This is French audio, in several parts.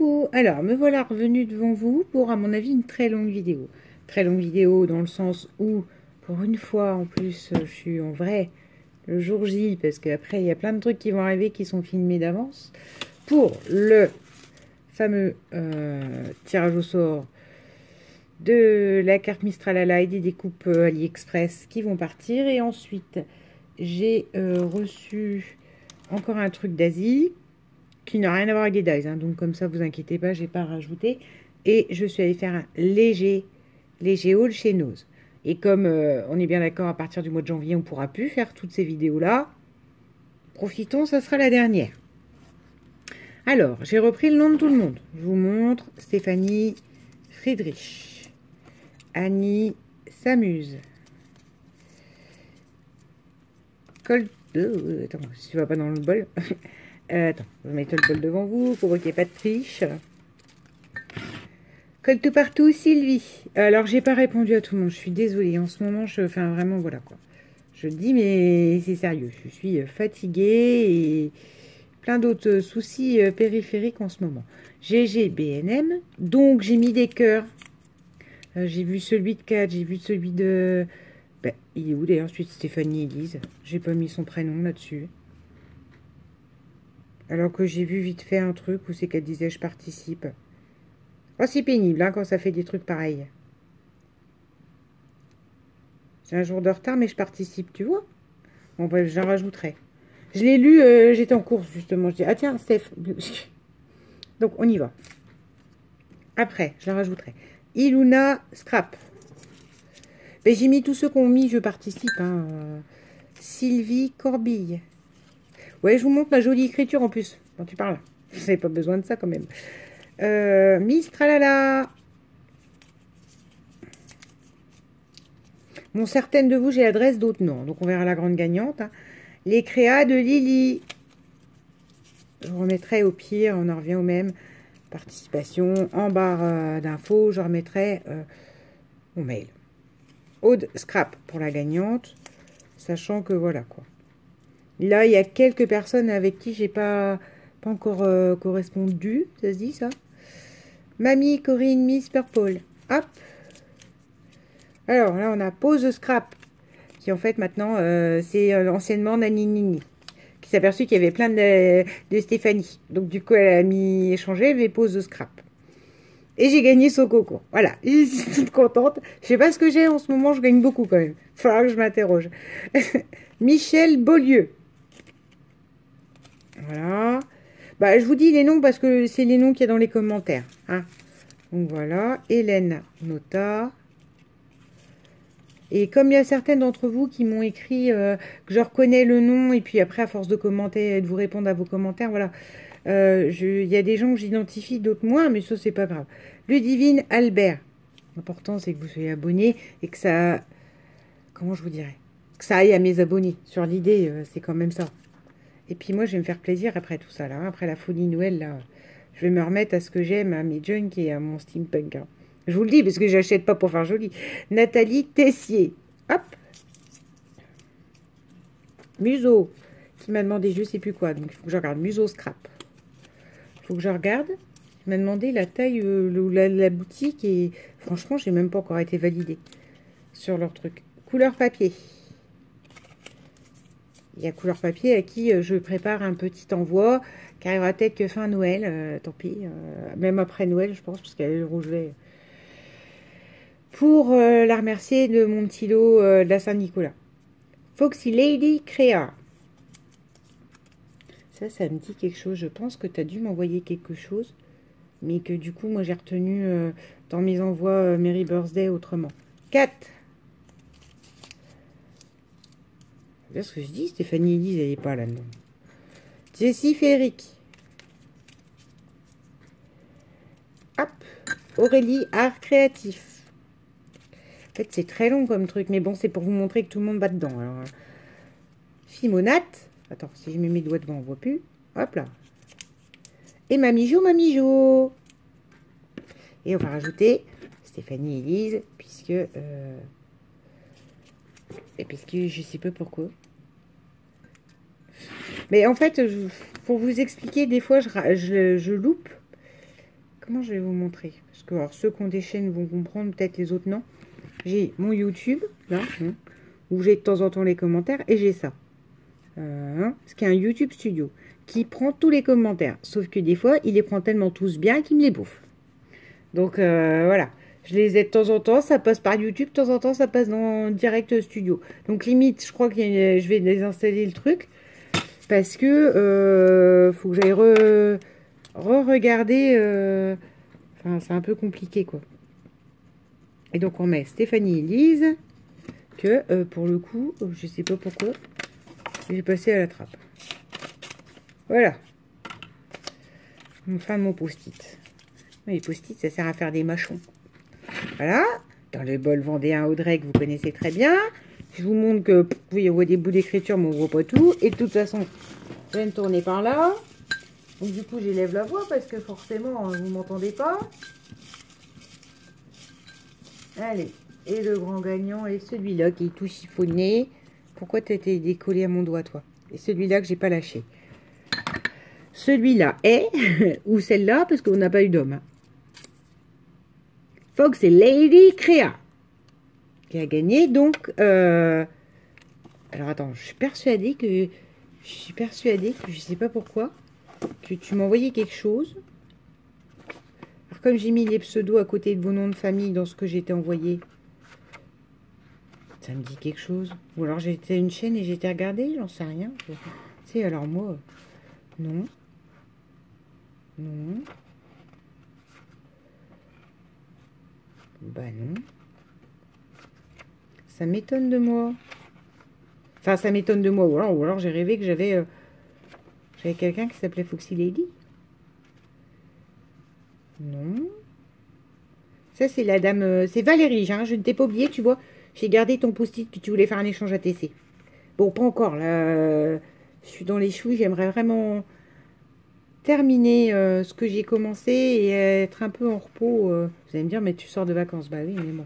Coucou, alors me voilà revenu devant vous pour à mon avis une très longue vidéo. Très longue vidéo dans le sens où pour une fois en plus je suis en vrai le jour J parce qu'après il y a plein de trucs qui vont arriver qui sont filmés d'avance pour le fameux tirage au sort de la carte Mistralala et des découpes AliExpress qui vont partir. Et ensuite j'ai reçu encore un truc d'Asie qui n'a rien à voir avec les dies, hein. Donc comme ça, vous inquiétez pas, j'ai pas rajouté. Et je suis allée faire un léger haul chez Nose. Et comme on est bien d'accord, à partir du mois de janvier, on ne pourra plus faire toutes ces vidéos-là. Profitons, ça sera la dernière. Alors, j'ai repris le nom de tout le monde. Je vous montre Stéphanie Friedrich, Annie s'amuse, Attends, si tu vas pas dans le bol. Attends, je vais mettre le bol devant vous pour qu'il n'y ait pas de triche. Colle tout partout, Sylvie. Alors, j'ai pas répondu à tout le monde. Je suis désolée. En ce moment, enfin, vraiment, voilà quoi. Je dis, mais c'est sérieux. Je suis fatiguée et plein d'autres soucis périphériques en ce moment. GG, BNM. Donc, j'ai mis des cœurs. J'ai vu celui de 4. J'ai vu celui de... Ben, il est où d'ailleurs, celui de Stéphanie Elise? J'ai pas mis son prénom là-dessus. Alors que j'ai vu vite fait un truc où c'est qu'elle disait je participe. Oh, c'est pénible hein, quand ça fait des trucs pareils. J'ai un jour de retard, mais je participe, tu vois. Bon, bref, j'en rajouterai. Je l'ai lu, j'étais en course justement. Je dis, ah tiens, Steph. Donc, on y va. Après, je la rajouterai. Iluna Scrap. Ben, j'ai mis tous ceux qu'on mis, je participe. Hein. Sylvie Corbille. Ouais, je vous montre ma jolie écriture en plus. Quand tu parles. Vous n'avez pas besoin de ça quand même. Miss Tralala. Bon, certaines de vous, j'ai l'adresse, d'autres non. Donc, on verra la grande gagnante. Hein. Les créas de Lily. Je remettrai au pire, on en revient au même. Participation en barre d'infos. Je remettrai mon mail. Aude Scrap pour la gagnante. Sachant que voilà quoi. Là, il y a quelques personnes avec qui j'ai pas encore correspondu. Ça se dit, ça? Mamie, Corinne, Miss Purple. Hop. Alors, là, on a Pose Scrap. Qui, en fait, maintenant, c'est anciennement Nani Nini. Qui s'est aperçu qu'il y avait plein de Stéphanie. Donc, du coup, elle a mis échanger, mais Pose Scrap. Et j'ai gagné son coco. Voilà. Je suis toute contente. Je sais pas ce que j'ai en ce moment. Je gagne beaucoup, quand même. Il faudra que je m'interroge. Michel Beaulieu. Voilà. Bah, je vous dis les noms parce que c'est les noms qu'il y a dans les commentaires. Hein. Donc voilà. Hélène Nota. Et comme il y a certaines d'entre vous qui m'ont écrit que je reconnais le nom et puis après à force de commenter et de vous répondre à vos commentaires, voilà. Il y a des gens que j'identifie, d'autres moins, mais ça c'est pas grave. Ludivine Albert. L'important c'est que vous soyez abonné et que ça... Comment je vous dirais? Que ça aille à mes abonnés. Sur l'idée, c'est quand même ça. Et puis moi, je vais me faire plaisir après tout ça, là. Hein, après la folie Noël, là. Je vais me remettre à ce que j'aime, à mes junk et à mon steampunk. Hein. Je vous le dis, parce que j'achète pas pour faire joli. Nathalie Tessier. Hop. Museau. Qui m'a demandé je sais plus quoi. Donc, il faut que je regarde. Museau Scrap. Il faut que je regarde. Il m'a demandé la taille la boutique. Et franchement, j'ai même pas encore été validée sur leur truc. Couleur papier. Il y a Couleur Papier à qui je prépare un petit envoi qui arrivera peut-être que fin Noël, tant pis, même après Noël je pense, parce qu'elle est le rouget. Pour la remercier de mon petit lot de la Saint-Nicolas. Foxy Lady Créa. Ça me dit quelque chose, je pense que tu as dû m'envoyer quelque chose, mais que du coup moi j'ai retenu dans mes envois Merry Birthday autrement. 4. C'est ce que je dis, Stéphanie Elise, elle n'est pas là-dedans. Jessie Ferric. Hop. Aurélie Art Créatif. En fait, c'est très long comme truc, mais bon, c'est pour vous montrer que tout le monde va dedans. Alors, Fimonate. Attends, si je mets mes doigts devant, on ne voit plus. Hop là. Et Mamijo. Et on va rajouter Stéphanie Elise, puisque je sais pas pourquoi. Mais en fait, pour vous expliquer, des fois, je loupe. comment je vais vous montrer? Parce que alors, ceux qui ont des chaînes vont comprendre, peut-être les autres non. J'ai mon YouTube, là, où j'ai de temps en temps les commentaires, et j'ai ça. Ce qui est un YouTube Studio, qui prend tous les commentaires. Sauf que des fois, il les prend tellement tous bien qu'il me les bouffe. Donc, voilà. Je les ai de temps en temps, ça passe par YouTube, de temps en temps, ça passe dans Direct Studio. Donc, limite, je crois que je vais désinstaller le truc. Parce que faut que j'aille re-regarder. Enfin, c'est un peu compliqué, quoi. Et donc, on met Stéphanie et Lise, que pour le coup, je sais pas pourquoi, j'ai passé à la trappe. Voilà. Enfin, mon post-it. Les post-it, ça sert à faire des mâchons. Voilà. Dans le bol vendéen Audrey, que vous connaissez très bien. Je vous montre que, oui, on voit des bouts d'écriture, mais on voit pas tout. Et de toute façon, je vais me tourner par là. Donc, du coup, j'élève la voix parce que forcément, vous m'entendez pas. Allez. Et le grand gagnant est celui-là qui est tout chiffonné. Pourquoi tu étais décollé à mon doigt, toi? Et celui-là que j'ai pas lâché. Celui-là est, ou celle-là, parce qu'on n'a pas eu d'homme. Hein. Fox et Lady Créa. Qui a gagné, donc... Alors, attends, je suis persuadée que... je sais pas pourquoi, que tu m'as envoyé quelque chose. Alors, comme j'ai mis les pseudos à côté de vos noms de famille dans ce que j'étais envoyé... Ça me dit quelque chose. Ou alors j'étais une chaîne et j'étais regardée, j'en sais rien. Tu sais, alors moi, non. Non. Bah non. Ça m'étonne de moi. Enfin, ça m'étonne de moi. Ou alors j'ai rêvé que j'avais quelqu'un qui s'appelait Foxy Lady. Non. Ça, c'est la dame... c'est Valérie, hein, je ne t'ai pas oublié, tu vois. J'ai gardé ton post-it que tu voulais faire un échange à TC. Bon, pas encore, là. Je suis dans les choux. J'aimerais vraiment terminer ce que j'ai commencé et être un peu en repos. Vous allez me dire, mais tu sors de vacances. Bah oui, mais bon.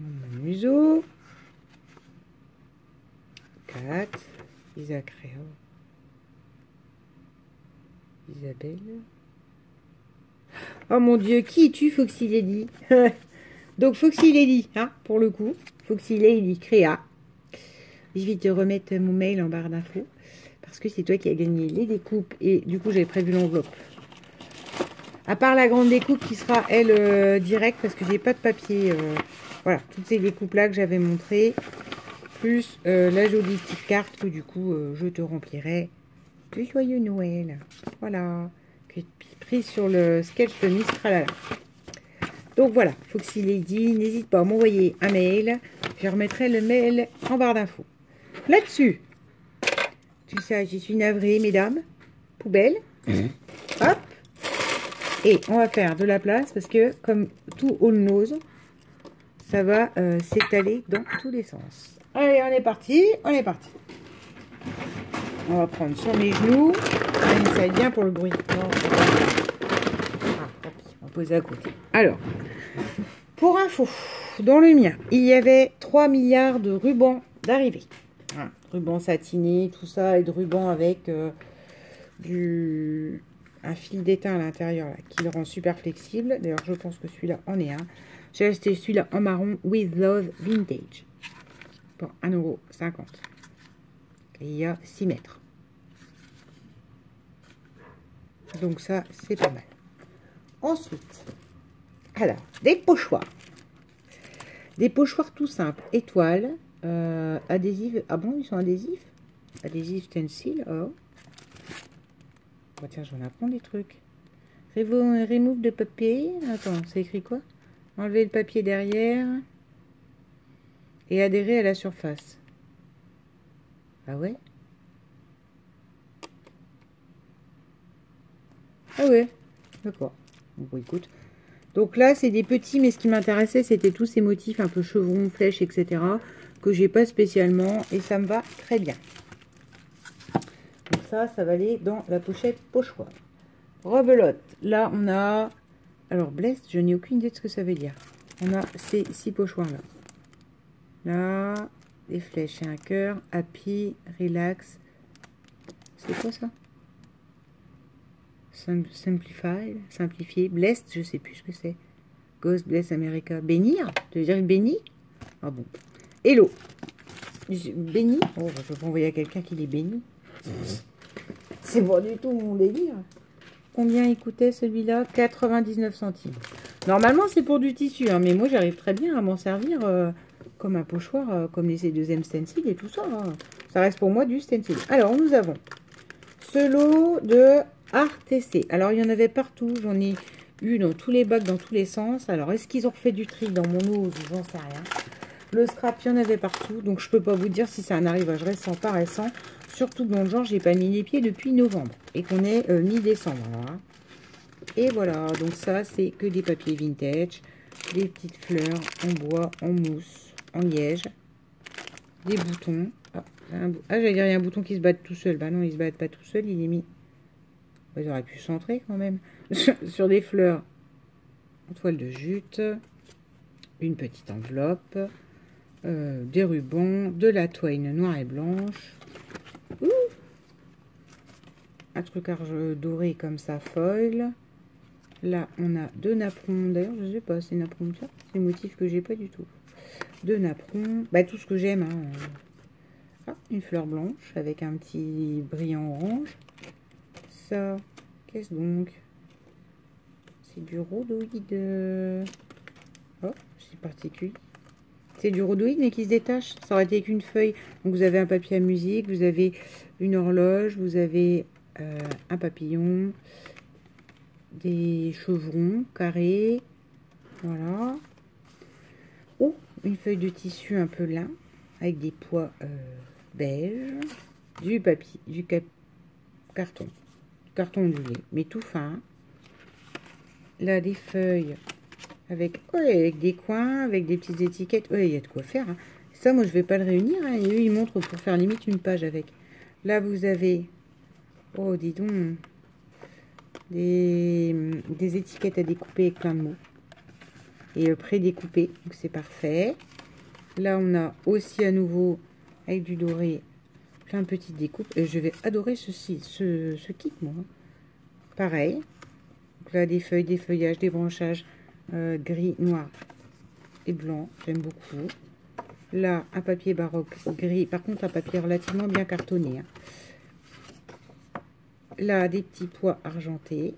Mon museau. 4. Isaac Réa. Isabelle. Oh mon Dieu, qui es-tu, Foxy Lady? Donc, Foxy Lady, hein, pour le coup. Foxy Lady Créa. Je vais te remettre mon mail en barre d'infos. Parce que c'est toi qui as gagné les découpes. Et du coup, j'avais prévu l'enveloppe. À part la grande découpe qui sera, elle, directe. Parce que j'ai pas de papier. Voilà, toutes ces découpes-là que j'avais montrées. Plus la jolie petite carte que du coup, je te remplirai. Du joyeux Noël. Voilà. Que prise sur le sketch de Mistralala. Donc voilà, Foxy Lady, n'hésite pas à m'envoyer un mail. Je remettrai le mail en barre d'infos. Là-dessus, tout ça, je suis navrée, mesdames. Poubelle. Hop. Et on va faire de la place parce que, comme tout all nose, ça va s'étaler dans tous les sens. Allez, on est parti. On est parti. On va prendre sur mes genoux. Ça va être bien pour le bruit. Non, on va poser à côté. Alors, pour info, dans le mien, il y avait 3 milliards de rubans d'arrivée. Hein, rubans satinés, tout ça, et de rubans avec un fil d'étain à l'intérieur qui le rend super flexible. D'ailleurs, je pense que celui-là en est un. J'ai acheté celui-là en marron With Love Vintage pour 1,50 €. Et il y a 6 mètres. Donc ça, c'est pas mal. Ensuite, alors, des pochoirs. Des pochoirs tout simples. Étoiles, adhésifs. Ah bon, ils sont adhésifs? Adhésifs stencil, oh. Bah tiens, je vais en apprendre des trucs. Remove de papier. Attends, c'est écrit quoi? Enlever le papier derrière. Et adhérer à la surface. Ah ouais? Ah ouais, d'accord. Bon, écoute. Donc là, c'est des petits, mais ce qui m'intéressait, c'était tous ces motifs un peu chevrons, flèches, etc. que j'ai pas spécialement. Et ça me va très bien. Donc ça va aller dans la pochette pochoir. Rebelote. Là, on a... Alors, blessed, je n'ai aucune idée de ce que ça veut dire. On a ces 6 pochoirs-là. Là, des flèches et un cœur. Happy, relax. C'est quoi ça? Simplifié. Blessed, je sais plus ce que c'est. Ghost Bless America. Bénir? Tu veux dire béni? Ah bon. Hello. Béni? Oh, je vais envoyer à quelqu'un qui les bénit. C'est pas du tout mon délire. Combien il coûtait celui-là? 99 centimes. Normalement, c'est pour du tissu, hein, mais moi, j'arrive très bien à m'en servir comme un pochoir, comme les C2M stencil et tout ça. Hein. Ça reste pour moi du stencil. Alors, nous avons ce lot de RTC. Alors, il y en avait partout. J'en ai eu dans tous les bacs, dans tous les sens. Alors, est-ce qu'ils ont refait du tri dans mon lot? J'en sais rien. Le scrap, il y en avait partout. Donc, je peux pas vous dire si c'est un arrivage récent, pas récent. Surtout dans le genre, j'ai pas mis les pieds depuis novembre. Et qu'on est mi-décembre. Hein. Et voilà. Donc, ça, c'est que des papiers vintage. Des petites fleurs en bois, en mousse, en liège. Des boutons. Ah, j'allais dire, il y a un bouton qui se bat tout seul. Bah non, il se bat pas tout seul. Il est mis... Ils auraient pu centrer quand même. Sur des fleurs en toile de jute. Une petite enveloppe. Des rubans. De la toile noire et blanche. Ouh, un truc doré comme ça, foil. Là, on a deux napperons. D'ailleurs, je sais pas, c'est napperons, ça. C'est un motif que j'ai pas du tout. Deux napperons. Bah, tout ce que j'aime. Hein. Ah, une fleur blanche avec un petit brillant orange. Ça, qu'est-ce donc? C'est du rhodoïde. Oh, c'est particulier. C'est du rhodoïde, mais qui se détache. Ça aurait été qu'une feuille. Donc, vous avez un papier à musique, vous avez une horloge, vous avez un papillon, des chevrons carrés. Voilà. Oh, une feuille de tissu un peu lin, avec des pois beige, du papier, carton. Carton ondulé, mais tout fin. Là, des feuilles avec des coins, avec des petites étiquettes. Il y a de quoi faire. Hein. Ça, moi, je vais pas le réunir. Hein. Et eux, ils montrent pour faire limite une page avec. Là, vous avez, oh, dis donc, des étiquettes à découper avec plein de mots. Et pré-découpé, donc c'est parfait. Là, on a aussi à nouveau, avec du doré, plein de petites découpes. Et je vais adorer ce kit, moi. Pareil. Donc là, des feuilles, des feuillages, des branchages. Gris, noir et blanc, j'aime beaucoup. Là, un papier baroque gris, par contre un papier relativement bien cartonné. Hein. Là, des petits pois argentés.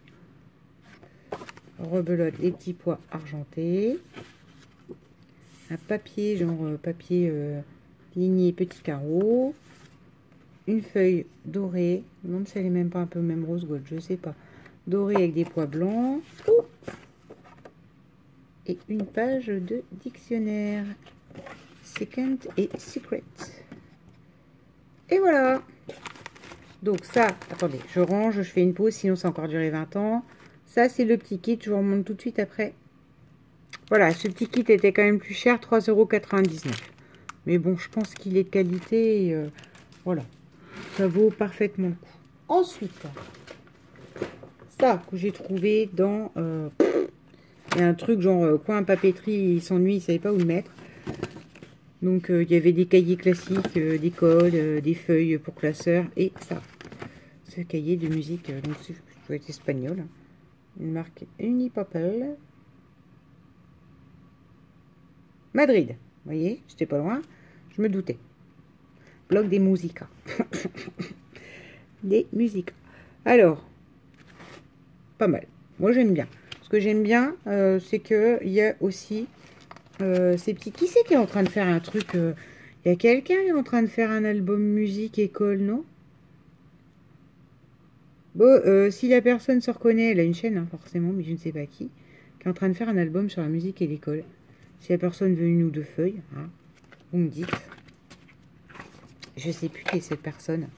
Rebelote, des petits pois argentés. Un papier, genre papier ligné petit carreau. Une feuille dorée. Je me demande si elle est même pas un peu même rose gold, je sais pas. Dorée avec des pois blancs. Ouh, et une page de dictionnaire. Second et secret. Et voilà. Donc ça, attendez, je range, je fais une pause, sinon ça a encore duré 20 ans. Ça, c'est le petit kit, je vous remonte tout de suite après. Voilà, ce petit kit était quand même plus cher, 3,99 €. Mais bon, je pense qu'il est de qualité. Et, voilà, ça vaut parfaitement le coup. Ensuite, ça que j'ai trouvé dans... il y a un truc genre coin papeterie, il s'ennuie, il ne savait pas où le mettre. Donc il y avait des cahiers classiques d'école, des feuilles pour classeurs et ça. Ce cahier de musique, donc ça doit être espagnol. Une marque Unipapel. Madrid, vous voyez, j'étais pas loin, je me doutais. Blog des Musica. Des musiques. Alors, pas mal. Moi j'aime bien. Ce que j'aime bien, c'est qu'il y a aussi ces petits... Qui c'est qui est en train de faire un truc il y a quelqu'un qui est en train de faire un album musique école, non? Bon, si la personne se reconnaît, elle a une chaîne, hein, forcément, mais je ne sais pas qui est en train de faire un album sur la musique et l'école. Si la personne veut une ou deux feuilles, hein, vous me dites. Je sais plus qui est cette personne.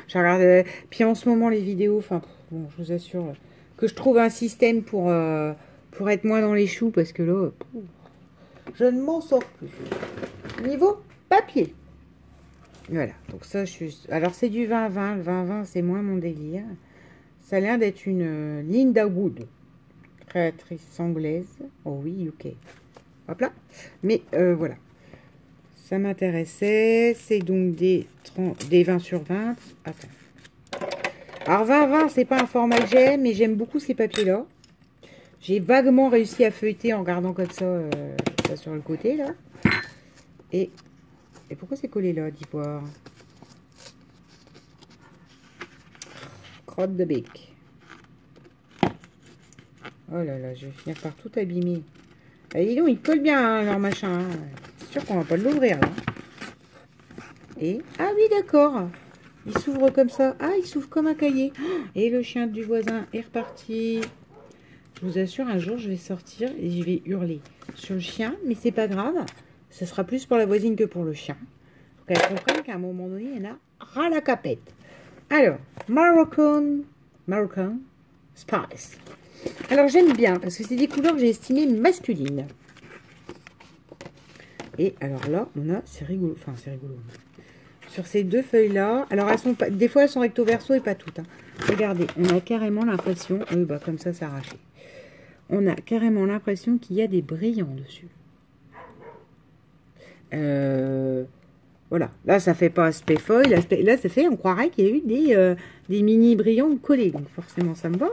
Je regarde... Puis en ce moment, les vidéos, enfin, bon, je vous assure... que je trouve un système pour être moins dans les choux, parce que là, je ne m'en sors plus. Niveau papier. Voilà, donc ça, je suis... Alors, c'est du 20-20. Le 20-20, c'est moins mon délire. Ça a l'air d'être une Linda Wood, créatrice anglaise. Oh oui, UK. Hop là. Mais voilà. Ça m'intéressait. C'est donc des 20 sur 20. Attends. Alors 20-20, c'est pas un format que j'aime, mais j'aime beaucoup ces papiers-là. J'ai vaguement réussi à feuilleter en gardant comme ça, ça sur le côté, là. Et pourquoi c'est collé là, d'ivoire? Crotte de bec. Oh là là, je vais finir par tout abîmer. Ah, dis donc, ils collent bien, hein, leur machin. Hein. C'est sûr qu'on va pas l'ouvrir, là. Et, ah oui, d'accord. Il s'ouvre comme ça. Ah, il s'ouvre comme un cahier. Et le chien du voisin est reparti. Je vous assure, un jour, je vais sortir et je vais hurler sur le chien. Mais c'est pas grave. Ce sera plus pour la voisine que pour le chien. Faut qu'elle comprenne qu'à un moment donné, il y en a ras la capette. Alors, Moroccan Spice. Alors, j'aime bien parce que c'est des couleurs que j'ai estimées masculines. Et alors là, on a, c'est rigolo. Enfin, c'est rigolo. Sur ces deux feuilles-là, alors elles sont pas, des fois elles sont recto verso et pas toutes. Hein. Regardez, on a carrément l'impression, bah comme ça, c'est arraché. On a carrément l'impression qu'il y a des brillants dessus. Voilà, là ça fait pas aspect feuille, là ça fait, on croirait qu'il y a eu des mini brillants collés, donc forcément ça me va.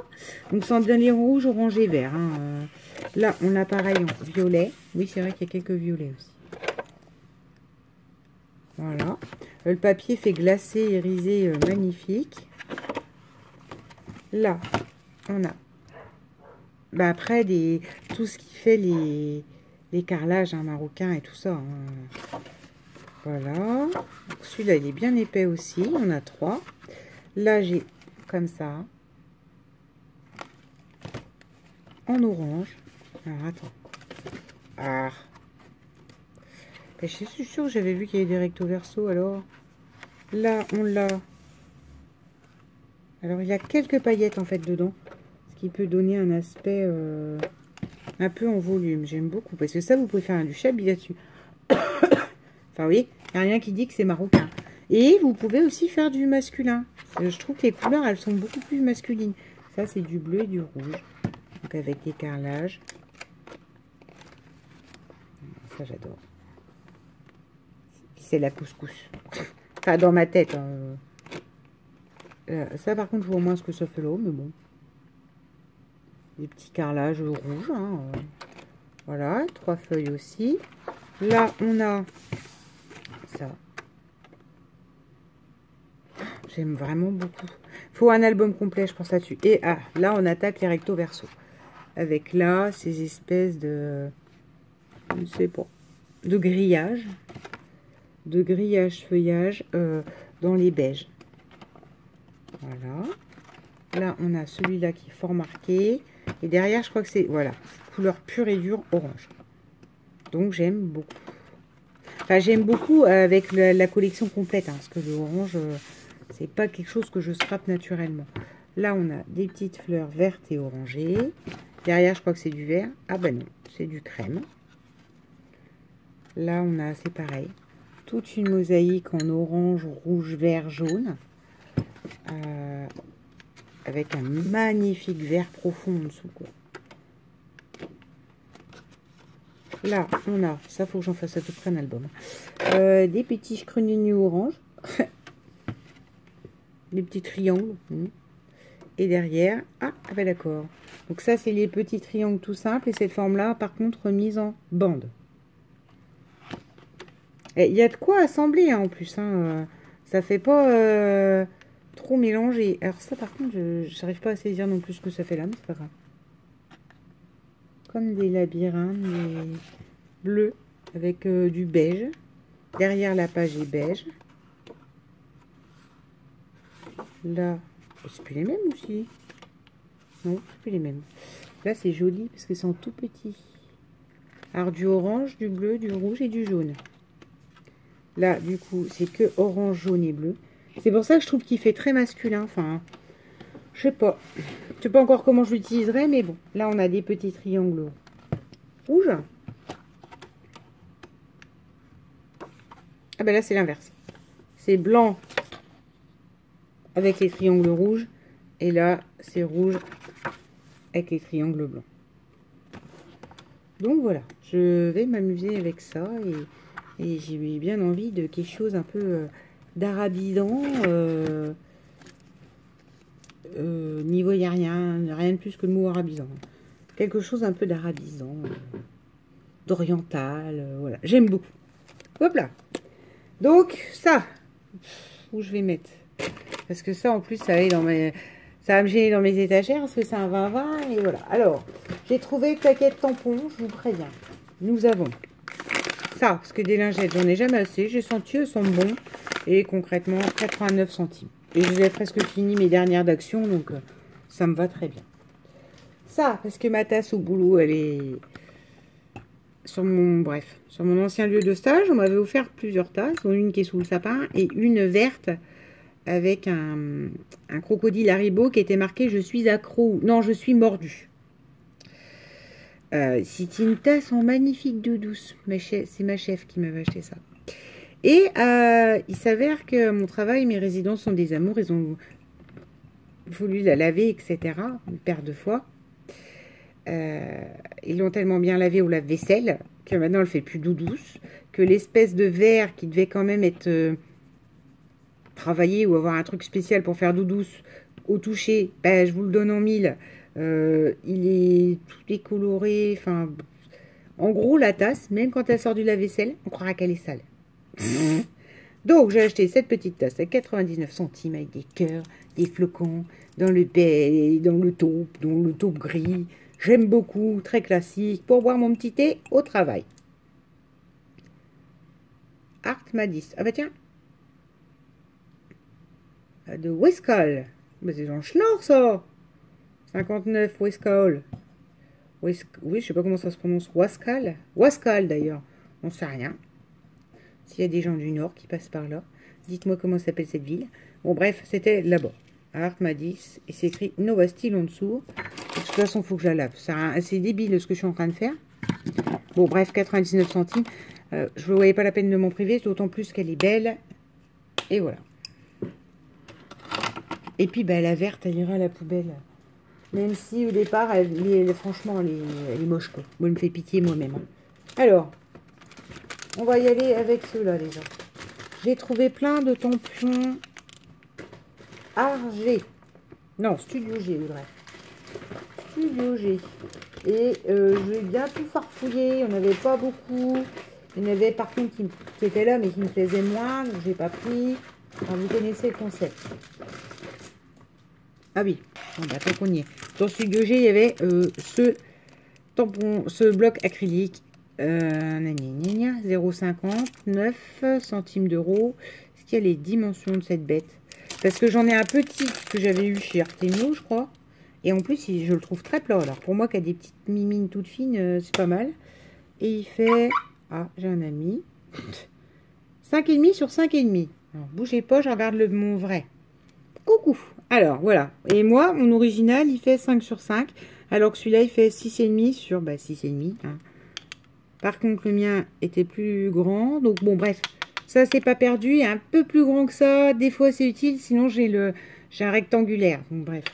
Donc c'est en donner rouge, orange et vert. Hein. Là on a pareil en violet, oui c'est vrai qu'il y a quelques violets aussi. Voilà. Le papier fait glacé, irisé, magnifique. Là, on a après tout ce qui fait les carrelages hein, marocains et tout ça. Hein. Voilà. Celui-là, il est bien épais aussi. On a 3. Là, j'ai comme ça. En orange. Alors, attends. Ah. Je suis sûre que j'avais vu qu'il y avait des recto verso. Alors, là, on l'a. Alors, il y a quelques paillettes, en fait, dedans. Ce qui peut donner un aspect un peu en volume. J'aime beaucoup. Parce que ça, vous pouvez faire du chablis là-dessus. Enfin, oui, il n'y a rien qui dit que c'est marocain. Et vous pouvez aussi faire du masculin. Je trouve que les couleurs, elles sont beaucoup plus masculines. Ça, c'est du bleu et du rouge. Donc, avec des carrelages. Ça, j'adore. C'est la couscous. Enfin, dans ma tête. Hein. Ça, par contre, je vois moins ce que ça fait là, mais bon. Des petits carrelages rouges. Hein. Voilà, 3 feuilles aussi. Là, on a ça. J'aime vraiment beaucoup. Il faut un album complet, je pense, là-dessus. Et là, on attaque les recto verso. Avec là, ces espèces de... Je ne sais pas. De grillage. De grillage-feuillage dans les beiges. Voilà. Là, on a celui-là qui est fort marqué. Et derrière, je crois que c'est... Voilà. Couleur pure et dure orange. Donc, j'aime beaucoup. Enfin, j'aime beaucoup avec la collection complète. Hein, parce que l'orange... c'est pas quelque chose que je scrape naturellement. Là, on a des petites fleurs vertes et orangées. Derrière, je crois que c'est du vert. Ah ben non, c'est du crème. Là, on a, c'est pareil, toute une mosaïque en orange, rouge, vert, jaune. Avec un magnifique vert profond en dessous, quoi. Là, on a, ça faut que j'en fasse à peu près un album. Des petits scrunini orange. Des petits triangles. Et derrière, ben d'accord. Donc ça, c'est les petits triangles tout simples. Et cette forme-là, par contre, mise en bande. Il y a de quoi assembler, hein, en plus. Hein. Ça fait pas trop mélanger. Alors ça, par contre, je n'arrive pas à saisir non plus ce que ça fait là, mais c'est pas grave. Comme des labyrinthes, des bleus, avec du beige. Derrière, la page est beige. Là, c'est plus les mêmes aussi. Non, c'est plus les mêmes. Là, c'est joli parce que c'est en tout petit. Alors, du orange, du bleu, du rouge et du jaune. Là, du coup, c'est que orange, jaune et bleu. C'est pour ça que je trouve qu'il fait très masculin. Enfin, je sais pas. Je sais pas encore comment je l'utiliserai, mais bon. Là, on a des petits triangles rouges. Ah ben là, c'est l'inverse. C'est blanc avec les triangles rouges. Et là, c'est rouge avec les triangles blancs. Donc voilà, je vais m'amuser avec ça. Et j'ai bien envie de quelque chose un peu d'arabisant. Niveau, il n'y a rien de plus que le mot arabisant. Quelque chose un peu d'arabisant, d'oriental, voilà. J'aime beaucoup. Hop là. Donc, ça, où je vais mettre? Parce que ça, en plus, ça va aller dans mes... Ça va me gêner dans mes étagères, parce que c'est un 20-20, et voilà. Alors, j'ai trouvé le paquet de tampons, je vous préviens. Nous avons ça, parce que des lingettes, j'en ai jamais assez. J'ai senti, elles sont bons. Et concrètement, 89 centimes. Et je vous ai presque fini mes dernières d'actions, donc ça me va très bien. Ça, parce que ma tasse au boulot, elle est sur mon ancien lieu de stage. On m'avait offert plusieurs tasses, dont une qui est sous le sapin et une verte avec un crocodile Haribo qui était marqué « Je suis accro ». Non, je suis mordu. C'est une tasse en magnifique douce. C'est ma chef qui m'avait acheté ça. Et il s'avère que mon travail, mes résidents sont des amours. Ils ont voulu la laver, etc. Une paire de fois. Ils l'ont tellement bien lavée au lave-vaisselle que maintenant elle fait plus douce. Que l'espèce de verre qui devait quand même être travaillé ou avoir un truc spécial pour faire douce au toucher, ben, je vous le donne en mille. Il est tout décoloré. Enfin, en gros, la tasse, même quand elle sort du lave-vaisselle, on croira qu'elle est sale. Donc j'ai acheté cette petite tasse à 99 centimes avec des cœurs, des flocons, dans le taupe gris. J'aime beaucoup, très classique, pour boire mon petit thé au travail. Art Madis. Ah bah tiens. De Westcol. Bah c'est Jean Schnorr ça. 59 Westcol. Oui, je sais pas comment ça se prononce. Wascal. Wascal d'ailleurs. On sait rien. S'il y a des gens du Nord qui passent par là, dites-moi comment s'appelle cette ville. Bon, bref, c'était là-bas. Art Madis. Et c'est écrit Nova Style en dessous. De toute façon, il faut que je la lave. C'est débile ce que je suis en train de faire. Bon, bref, 99 centimes. Je ne voyais pas la peine de m'en priver, d'autant plus qu'elle est belle. Et voilà. Et puis, bah, la verte, elle ira à la poubelle. Même si, au départ, franchement, elle est moche, quoi. Moi, elle me fait pitié moi-même. Alors... on va y aller avec ceux-là déjà. J'ai trouvé plein de tampons RG. Non, Studio G, Audrey. Studio G. Et je vais bien tout farfouiller. Il n'y en avait pas beaucoup. Il y en avait par contre qui étaient là, mais qui me plaisaient moins. Donc, je n'ai pas pris. Enfin, vous connaissez le concept. Ah oui. Bon, bah, tant qu'on y est. Dans Studio G, il y avait ce tampon, ce bloc acrylique. 0,50, 9 centimes d'euros. Est-ce qu'il y a les dimensions de cette bête? Parce que j'en ai un petit que j'avais eu chez Artemio, je crois. Et en plus, je le trouve très plat. Alors, pour moi qui a des petites mimines toutes fines, c'est pas mal. Et il fait... ah, j'ai un ami. 5,5 sur 5,5. Alors, bougez pas, je regarde mon vrai. Coucou. Alors, voilà. Et moi, mon original, il fait 5 sur 5. Alors que celui-là, il fait 6,5 sur... bah, 6,5. Hein. Par contre, le mien était plus grand. Donc, bon, bref. Ça, c'est pas perdu. Il est un peu plus grand que ça. Des fois, c'est utile. Sinon, j'ai un rectangulaire. Donc, bref.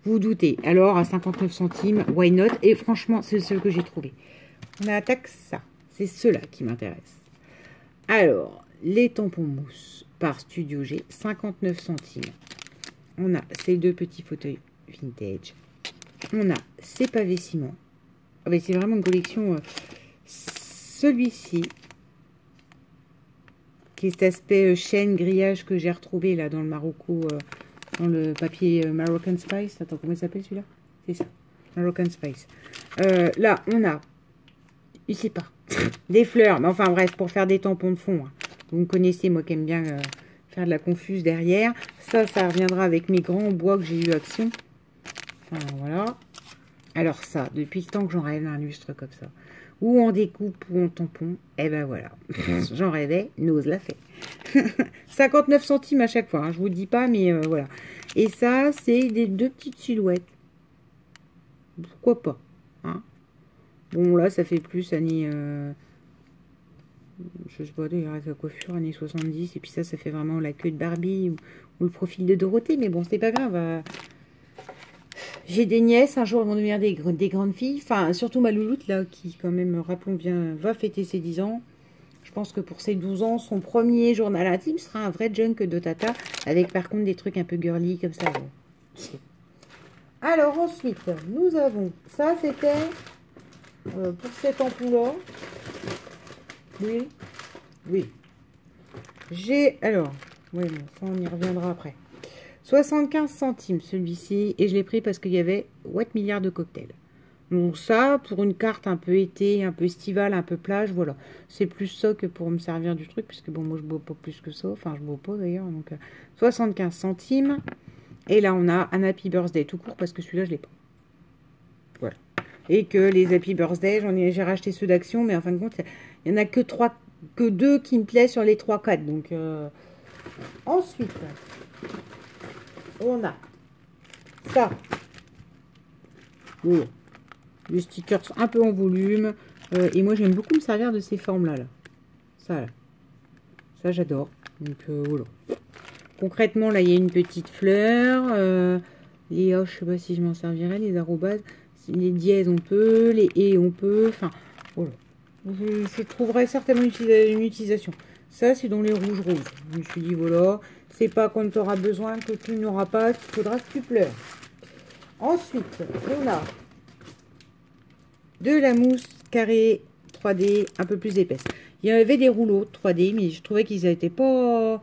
Vous vous doutez. Alors, à 59 centimes, why not? Et franchement, c'est le seul que j'ai trouvé. On attaque ça. C'est ceux-là qui m'intéressent. Alors, les tampons mousse par Studio G, 59 centimes. On a ces deux petits fauteuils vintage. On a ces pavés ciment. Ah ben, c'est vraiment une collection... celui-ci, qui est cet aspect chaîne, grillage que j'ai retrouvé là dans le Marocco, dans le papier Moroccan Spice. Attends, comment il s'appelle celui-là? C'est ça, Moroccan Spice. Là, on a, je sais pas, des fleurs, mais enfin bref, pour faire des tampons de fond. Hein. Vous me connaissez, moi qui aime bien faire de la confuse derrière. Ça reviendra avec mes grands bois que j'ai eu Action. Enfin, voilà. Alors ça, depuis le temps que j'en rêve un lustre comme ça. Ou en découpe ou en tampon. Et ben voilà. J'en rêvais, Nose l'a fait. 59 centimes à chaque fois. Hein, je vous dis pas, mais voilà. Et ça, c'est des deux petites silhouettes. Pourquoi pas. Hein. Bon, là, ça fait plus années... je sais pas, d'ailleurs, la coiffure, années 70. Et puis ça fait vraiment la queue de Barbie ou le profil de Dorothée. Mais bon, c'est pas grave. J'ai des nièces, un jour elles vont devenir des grandes filles. Enfin, surtout ma louloute, là, qui quand même, rappelons bien, va fêter ses 10 ans. Je pense que pour ses 12 ans, son premier journal intime sera un vrai junk de tata. Avec par contre des trucs un peu girly comme ça. Bon. Alors ensuite, nous avons, ça c'était pour cet ampoules-là. Oui, oui. J'ai, alors, oui, bon, ça on y reviendra après. 75 centimes celui-ci, et je l'ai pris parce qu'il y avait What milliard de cocktails. Donc ça, pour une carte un peu été, un peu estivale, un peu plage, voilà. C'est plus ça que pour me servir du truc, puisque bon, moi je bois pas plus que ça, enfin je bois pas d'ailleurs, donc 75 centimes. Et là on a un Happy Birthday tout court, parce que celui-là je l'ai pas. Voilà. Et que les Happy Birthday, j'ai racheté ceux d'Action, mais en fin de compte, il n'y en a que deux qui me plaisent sur les 3-4. Donc ensuite, on a ça. Voilà. Des stickers un peu en volume. Et moi, j'aime beaucoup me servir de ces formes-là. Là. Ça, là. Ça, j'adore. Donc, voilà. Concrètement, là, il y a une petite fleur. Les O, je sais pas si je m'en servirai. Les arrobases. Les dièses, on peut. Les et, on peut. Enfin, voilà. Je trouverai certainement une utilisation. Ça, c'est dans les rouges. Je me suis dit, voilà. C'est pas quand tu auras besoin que tu n'auras pas. Il faudra que tu pleures. Ensuite, on a de la mousse carrée 3D un peu plus épaisse. Il y avait des rouleaux 3D, mais je trouvais qu'ils n'étaient pas... Enfin,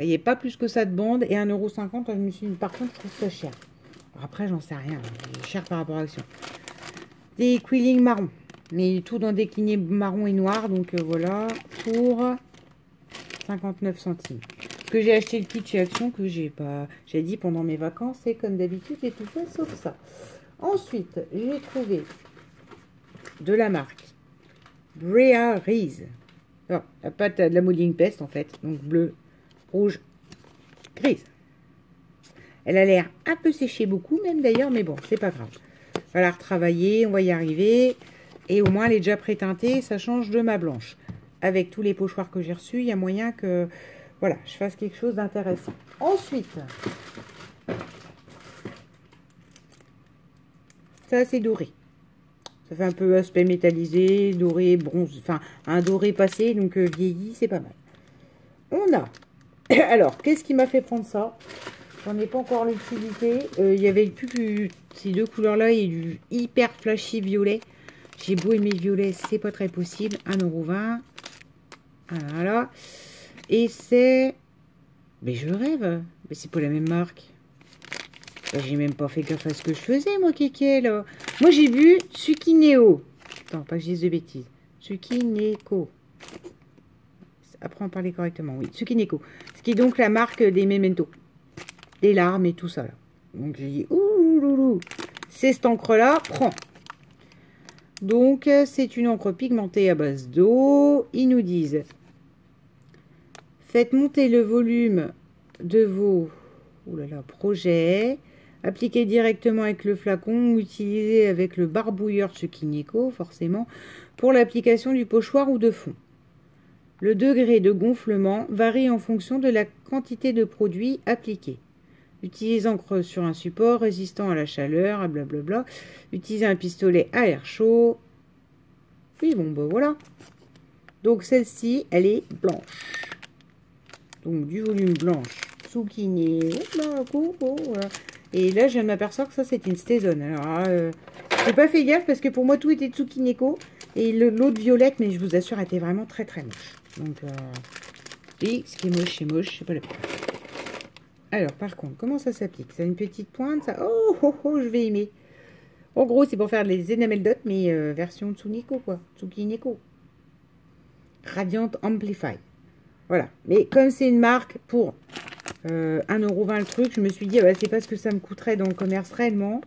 il n'y avait pas plus que ça de bande. Et 1,50 €, je me suis dit, par contre, je trouve ça cher. Alors après, j'en sais rien. C'est cher par rapport à Action. Des quilling marron. Mais tout dans décliné marron et noir. Donc voilà, pour 59 centimes. Que j'ai acheté le kit chez Action, que j'ai dit pendant mes vacances. Et comme d'habitude, j'ai tout fait sauf ça. Ensuite, j'ai trouvé de la marque Brea Reese. Alors, la pâte de la modeling peste en fait. Donc bleu, rouge, grise. Elle a l'air un peu séchée beaucoup même d'ailleurs, mais bon, c'est pas grave. Il va la retravailler, on va y arriver. Et au moins, elle est déjà pré-teintée, ça change de ma blanche. Avec tous les pochoirs que j'ai reçus, il y a moyen que voilà, je fasse quelque chose d'intéressant. Ensuite, ça c'est doré. Ça fait un peu aspect métallisé, doré, bronze, enfin un doré passé, donc vieilli, c'est pas mal. On a, alors, qu'est-ce qui m'a fait prendre ça? J'en ai pas encore l'utilité. Il y avait plus que ces deux couleurs-là et du hyper flashy violet. J'ai beau aimer le violet, c'est pas très possible. 1,20 €. Voilà. Et c'est... Mais je rêve. Mais c'est pas la même marque. J'ai même pas fait gaffe à ce que je faisais, moi, kéké, là. Moi, j'ai vu Tsukineko. Attends, pas que je dise de bêtises. Tsukineko. Apprends à parler correctement, oui. Tsukineko. Ce qui est donc la marque des Memento. Des larmes et tout ça, là. Donc, j'ai dit, ouh, loulou. C'est cette encre-là, prends. Donc, c'est une encre pigmentée à base d'eau. Ils nous disent, faites monter le volume de vos projets. Appliquez directement avec le flacon ou utilisez avec le barbouilleur Tsukineko, forcément, pour l'application du pochoir ou de fond. Le degré de gonflement varie en fonction de la quantité de produit appliqué. Utilisez encre sur un support résistant à la chaleur, blablabla. Utilisez un pistolet à air chaud. Oui, bon, ben voilà. Donc, celle-ci, elle est blanche. Donc, du volume blanche. Tsukineko. Voilà. Et là, je viens de m'apercevoir que ça, c'est une Stézone. Alors, j'ai pas fait gaffe parce que pour moi, tout était Tsukineko. Et l'autre violette, mais je vous assure, elle était vraiment très, très moche. Donc, oui, ce qui est moche, c'est pas la peine. Alors, par contre, comment ça s'applique? Ça a une petite pointe, ça... Oh, oh, oh, je vais aimer. En gros, c'est pour faire les enamel dots, mais version Tsukineko, quoi. Tsukineko. Radiant Amplify. Voilà. Mais comme c'est une marque pour 1,20 € le truc, je me suis dit, ah bah, c'est pas ce que ça me coûterait dans le commerce réellement.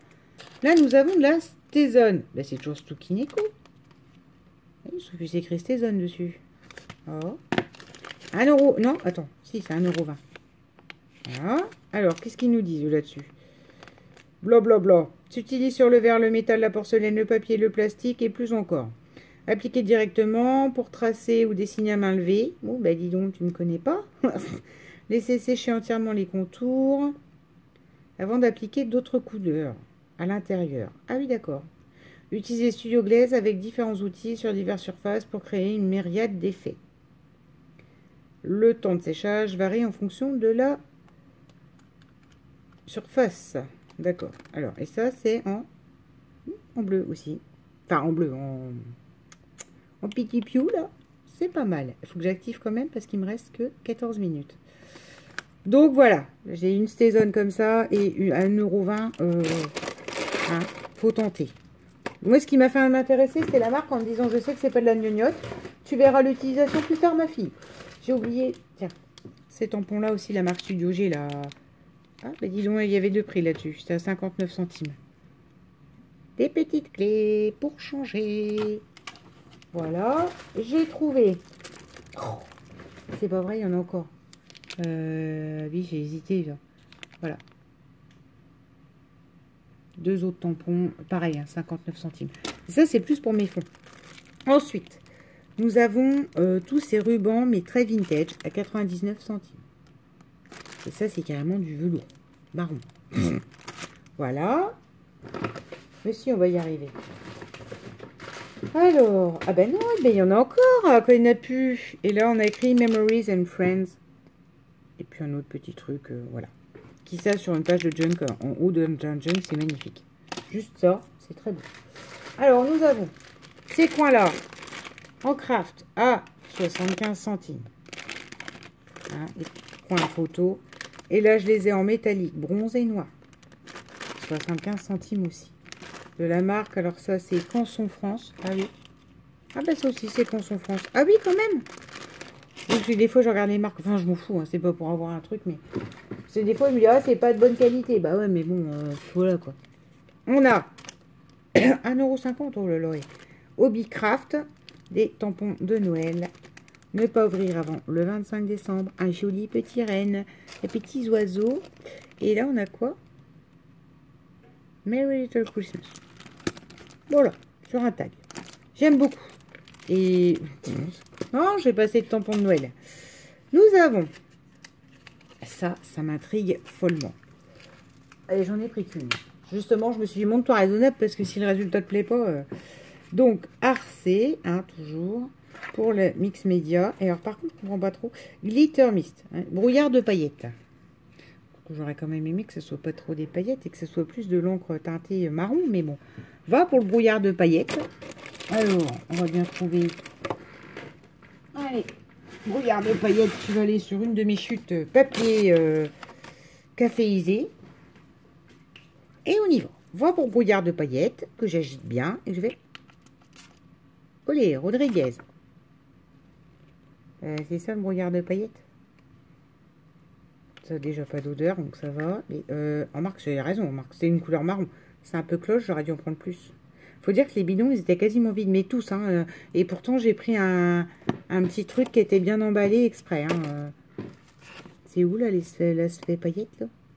Là, nous avons de la Stézone. Bah, c'est toujours Tsukineko. Oui, sauf que c'est écrit Stézone dessus. Oh. 1 €. Non, attends. Si, c'est 1,20 €. Voilà. Alors, qu'est-ce qu'ils nous disent là-dessus? Blablabla. S'utilise sur le verre, le métal, la porcelaine, le papier, le plastique et plus encore. Appliquer directement pour tracer ou dessiner à main levée. Bon, bah dis donc, tu ne me connais pas. Laissez sécher entièrement les contours avant d'appliquer d'autres couleurs à l'intérieur. Ah oui, d'accord. Utilisez Studio Glaze avec différents outils sur diverses surfaces pour créer une myriade d'effets. Le temps de séchage varie en fonction de la surface. D'accord. Alors, et ça, c'est en bleu aussi. Enfin, en bleu, en petit piou, là. C'est pas mal. Il faut que j'active quand même parce qu'il me reste que 14 minutes. Donc, voilà. J'ai une Stézone comme ça et à 1,20 €. Hein, faut tenter. Moi, ce qui m'a fait m'intéresser, c'était la marque en me disant, je sais que c'est pas de la gnognotte. Tu verras l'utilisation plus tard, ma fille. J'ai oublié. Tiens, ces tampons-là aussi, la marque Studio G, là. Ah, bah dis donc, il y avait 2 prix là-dessus. C'était à 59 centimes. Des petites clés pour changer. Voilà. J'ai trouvé. Oh, c'est pas vrai, il y en a encore. Oui, j'ai hésité. Là. Voilà. 2 autres tampons. Pareil, hein, 59 centimes. Et ça, c'est plus pour mes fonds. Ensuite, nous avons tous ces rubans, mais très vintage, à 99 centimes. Et ça, c'est carrément du velours. Marron. Voilà. Mais si, on va y arriver. Alors, ah ben non, ben il y en a encore quand il n'y en a plus. Et là, on a écrit Memories and Friends. Et puis un autre petit truc, voilà. Qui ça sur une page de junk en haut de junk, c'est magnifique. Juste ça, c'est très beau. Alors, nous avons ces coins-là en craft à 75 centimes. Hein, les coins photo. Et là, je les ai en métallique, bronze et noir. 75 centimes aussi. De la marque, alors ça, c'est Canson France. Ah oui. Ah ben ça aussi, c'est Canson France. Ah oui, quand même. Donc, des fois, je regarde les marques. Enfin, je m'en fous, hein, c'est pas pour avoir un truc, mais... C'est des fois, je me dis, ah, c'est pas de bonne qualité. Bah ouais, mais bon, voilà, quoi. On a 1,50 €, oh là là. Hobbycraft, des tampons de Noël. Ne pas ouvrir avant le 25 décembre. Un joli petit renne. Des petits oiseaux. Et là, on a quoi? Merry Little Christmas. Voilà, sur un tag. J'aime beaucoup. Et... non, j'ai passé de tampons de Noël. Nous avons... ça m'intrigue follement. Allez, j'en ai pris qu'une. Justement, je me suis dit, monte-toi raisonnable, parce que si le résultat ne te plaît pas... Donc, Arcé, hein, toujours, pour le mix média. Et alors, par contre, je ne comprends pas trop. Glitter Mist, hein, brouillard de paillettes. J'aurais quand même aimé que ce soit pas trop des paillettes et que ce soit plus de l'encre teintée marron, mais bon. Va pour le brouillard de paillettes. Alors, on va bien trouver... allez, brouillard de paillettes, tu vas aller sur une de mes chutes papier caféisé. Et on y va. Va pour brouillard de paillettes, que j'agite bien, et je vais... Olé, Rodriguez. C'est ça le brouillard de paillettes? Ça n'a déjà pas d'odeur, donc ça va. Mais, en marque, j'ai raison, en marque, c'est une couleur marron. C'est un peu cloche, j'aurais dû en prendre plus. Faut dire que les bidons, ils étaient quasiment vides, mais tous. Hein, et pourtant, j'ai pris un petit truc qui était bien emballé exprès. Hein, c'est où, là, l'aspect paillettes, là?